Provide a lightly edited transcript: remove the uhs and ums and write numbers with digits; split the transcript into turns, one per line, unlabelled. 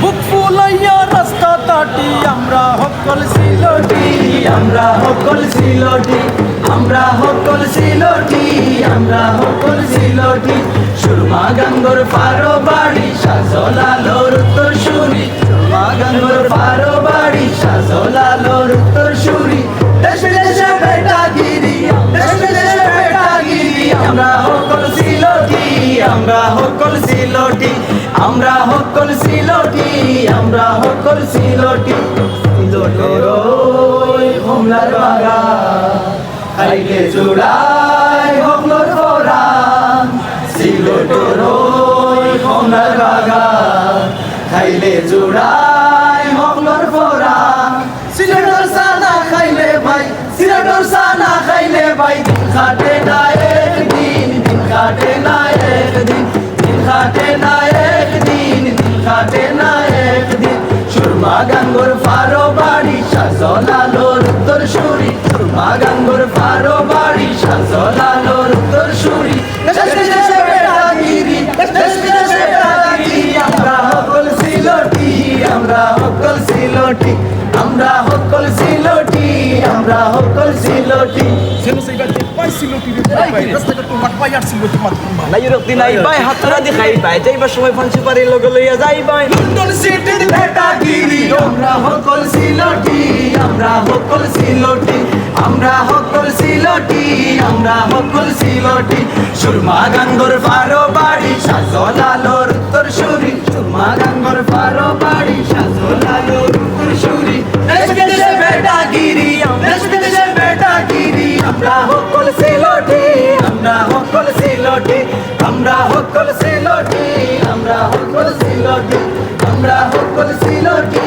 বুক ফুলাইয়া রাস্তা তাটি আমরা হকল সিলটি,
আমরা হকল সিলটি, আমরা হকল সিলটি, আমরা হকল সিলটি। সুরমা গাঙ্গর পারো বাড়ি শাহজালালোর উত্তরসূরি, সুরমা গাঙ্গর পারো বাড়ি শাহজালালোর উত্তরসূরি। দেশ বিদেশে বেটাগিরি, দেশ বিদেশে বেটাগিরি। আমরা হকল সিলটি, আমরা হকল সিলটি, আমরা হকল সিলটি, আমরা হকল সিলটি। সিলটের ওই কমলার বাগান খাইলে জোড়ায় হকলর ফরান, সিলটের ওই কমলার বাগান খাইলে জোড়ায় হকলর ফরান। সিলেটের সানা খাইলে ভাই, সিলেটের সানা খাইলে ভাই দিন খাটে না একদিন, দিন খাটে না একদিন, দিন খাটে না একদিন, দিন খাটে না একদিন। সুরমা গাঙ্গর ফারো বাড়ি শাহজালালোর উত্তরসূরি, সুরমা গাঙ্গর ফারো বাড়ি শাহজালালোর উত্তরসূরি। দেশ বিদেশে বেটাগিরি, দেশ বিদেশে বেটাগিরি। আমরা হকল সিলটি, আমরা হকল সিলটি, আমরা হকল সিলটি, আমরা হকল সিলটি।
সেনো সাইবা যে পাই সিলটি রে ভাই রাস্তাঘাট তো মাঠ পাই আর সিলটি মাঠ
নাই রক্তি নাই ভাই হাতরা দেখাই ভাই যাইবার সময় ফান্সি পারি লগে লইয়া যাই ভাই।
লন্ডন সিটির বেটাগিরি আমরা হকল সিলটি, আমরা হকল সিলটি, আমরা হকল সিলটি, আমরা হকল সিলটি। সুরমা গাঙ্গর ফারো বাড়ি শাহজালালোর উত্তরসূরি, সুরমা গাঙ্গর ফারো বাড়ি শাহজালালোর উত্তরসূরি। দেশ বিদেশে বেটাগিরি, দেশ বিদেশে বেটাগিরি। আমরা হকল সিলটি, আমরা হকল সিলটি, আমরা হকল সিলটি, আমরা হকল সিলটি, আমরা হকল সিলটি।